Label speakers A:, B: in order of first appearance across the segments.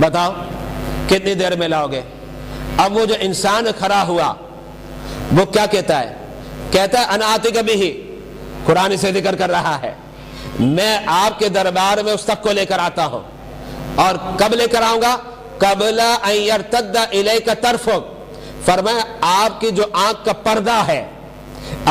A: بتاؤ کتنی دیر میں لاؤ گے؟ اب وہ جو انسان کھڑا ہوا وہ کیا کہتا ہے؟ کہتا ہے انا آتیک بہ، قرآن سے ذکر کر رہا ہے میں آپ کے دربار میں اس تک کو لے کر آتا ہوں، اور کب لے کر آؤں گا؟ قبل ان یرتد الیک طرفک، فرمایا آپ کی جو آنکھ کا پردہ ہے،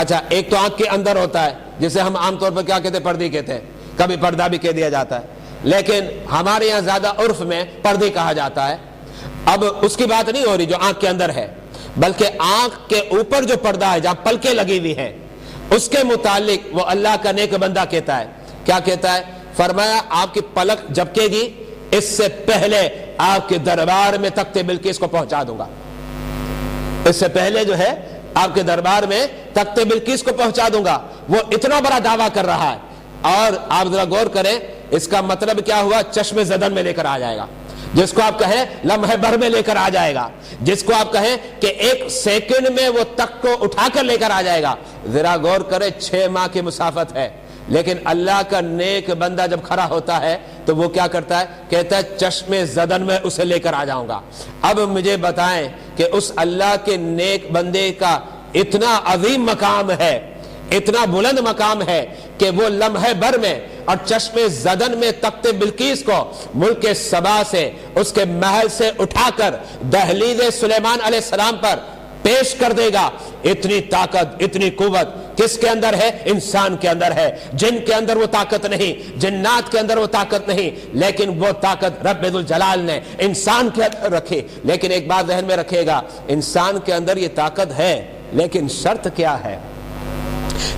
A: اچھا ایک تو آنکھ کے اندر ہوتا ہے جسے ہم عام طور پر کیا کہتے ہیں؟ پردی کہتے ہیں، کبھی پردہ بھی کہہ دیا جاتا ہے، لیکن ہمارے یہاں زیادہ عرف میں پردے کہا جاتا ہے۔ اب اس کی بات نہیں ہو رہی جو آنکھ کے اندر ہے، بلکہ آنکھ کے اوپر جو پردہ ہے جہاں پلکیں لگی ہوئی ہیں، اس کے متعلق وہ اللہ کا نیک بندہ کہتا ہے، کیا کہتا ہے؟ فرمایا آپ کی پلک جھپکے گی اس سے پہلے آپ کے دربار میں تخت بلقیس کو پہنچا دوں گا، اس سے پہلے جو ہے آپ کے دربار میں تخت بلقیس کو پہنچا دوں گا۔ وہ اتنا بڑا دعویٰ کر رہا ہے، اور آپ ذرا غور کریں اس کا مطلب کیا ہوا؟ چشم زدن میں لے کر آ جائے گا، جس کو آپ کہیں لمحے بھر میں لے کر آ جائے گا، جس کو آپ کہیں کہ ایک سیکنڈ میں وہ تخت کو اٹھا کر لے کر آ جائے گا۔ ذرا غور کریں 6 ماہ کی مسافت ہے، لیکن اللہ کا نیک بندہ جب کھڑا ہوتا ہے تو وہ کیا کرتا ہے؟ کہتا ہے چشم زدن میں اسے لے کر آ جاؤں گا۔ اب مجھے بتائیں کہ اس اللہ کے نیک بندے کا اتنا عظیم مقام ہے، اتنا بلند مقام ہے کہ وہ لمحے بھر میں اور چشم زدن میں تخت بلقیس کو ملک سبا سے، اس کے محل سے اٹھا کر دہلیز سلیمان علیہ السلام پر پیش کر دے گا۔ اتنی طاقت، اتنی قوت کس کے اندر ہے؟ انسان کے اندر ہے۔ جن کے اندر وہ طاقت نہیں، جنات کے اندر وہ طاقت نہیں، لیکن وہ طاقت رب ذوالجلال نے انسان کے اندر رکھی۔ لیکن ایک بات ذہن میں رکھے گا، انسان کے اندر یہ طاقت ہے، لیکن شرط کیا ہے؟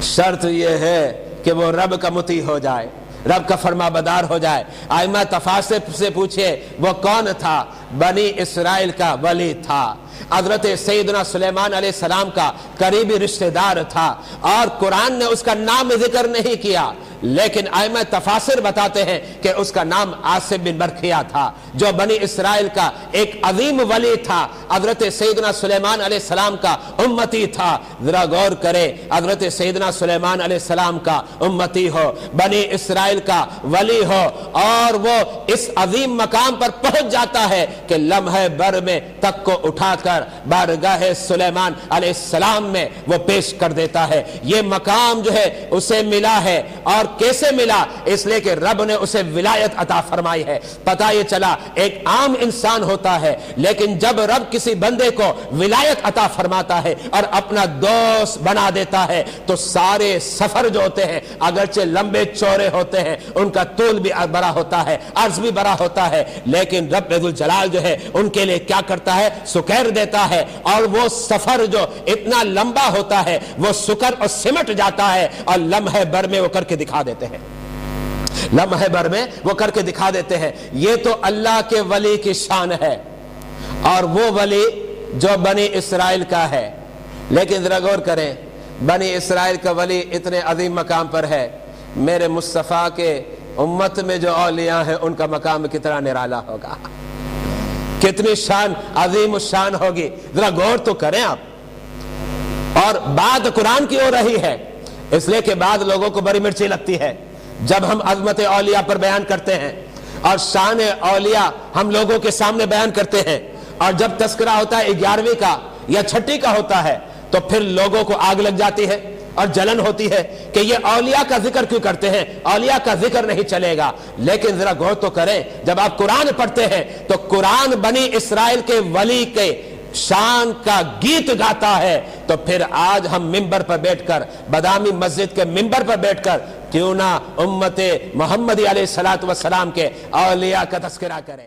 A: شرط یہ ہے کہ وہ رب کا مطیع ہو جائے، رب کا فرما بدار ہو جائے۔ ائمہ تفاسیر سے پوچھے وہ کون تھا؟ بنی اسرائیل کا ولی تھا، حضرت سیدنا سلیمان علیہ السلام کا قریبی رشتہ دار تھا، اور قرآن نے اس کا نام ذکر نہیں کیا، لیکن ائمہ تفاسیر بتاتے ہیں کہ اس کا نام عاصم بن برکھیا تھا، جو بنی اسرائیل کا ایک عظیم ولی تھا، حضرت سیدنا سلیمان علیہ السلام کا امتی تھا۔ ذرا غور کرے، حضرت سیدنا سلیمان علیہ السلام کا امتی ہو، بنی اسرائیل کا ولی ہو، اور وہ اس عظیم مقام پر پہنچ جاتا ہے کہ لمحے بھر میں تک کو اٹھا کر بارگاہ سلیمان علیہ السلام میں وہ پیش کر دیتا ہے۔ یہ مقام جو ہے اسے ملا ہے، اور کیسے ملا؟ اس لیے کہ رب نے اسے ولایت عطا فرمائی ہے۔ پتہ یہ چلا ایک عام انسان ہوتا ہے، لیکن جب رب کسی بندے کو ولایت عطا فرماتا ہے اور اپنا دوست بنا دیتا ہے تو سارے سفر جو ہوتے ہیں اگرچہ لمبے چوڑے ہوتے ہیں، ان کا طول بھی بڑا ہوتا ہے، عرض بھی بڑا ہوتا ہے، لیکن رب ذوالجلال جو ہے ان کے لیے کیا کرتا ہے؟ سکیر دیتا ہے، اور وہ سفر جو اتنا لمبا ہوتا ہے وہ سکر اور سمٹ جاتا ہے، اور لمحے بھر میں وہ کر کے دکھا دیتے ہیں، لمحے بھر میں وہ کر کے دکھا دیتے ہیں۔ یہ تو اللہ کے ولی کی شان ہے، اور وہ ولی جو بنی اسرائیل کا ہے۔ لیکن ذرا غور کریں، بنی اسرائیل کا ولی اتنے عظیم مقام پر ہے، میرے مصطفیٰ کے امت میں جو اولیاء ہیں ان کا مقام کتنا نرالا ہوگا، کتنی شان عظیم الشان ہوگی۔ ذرا غور تو کریں آپ۔ اور بات قرآن کی ہو رہی ہے، اس لیے کہ بعض لوگوں کو بڑی مرچی لگتی ہے جب ہم عظمت اولیاء پر بیان کرتے ہیں اور شان اولیاء ہم لوگوں کے سامنے بیان کرتے ہیں، اور جب تذکرہ ہوتا ہے 11ویں کا یا 6ٹی کا ہوتا ہے تو پھر لوگوں کو آگ لگ جاتی ہے اور جلن ہوتی ہے کہ یہ اولیاء کا ذکر کیوں کرتے ہیں، اولیاء کا ذکر نہیں چلے گا۔ لیکن ذرا غور تو کریں، جب آپ قرآن پڑھتے ہیں تو قرآن بنی اسرائیل کے ولی کے شان کا گیت گاتا ہے، تو پھر آج ہم ممبر پر بیٹھ کر، بادامی مسجد کے ممبر پر بیٹھ کر کیوں نہ امت محمدی علیہ الصلوۃ والسلام کے اولیاء کا تذکرہ کریں۔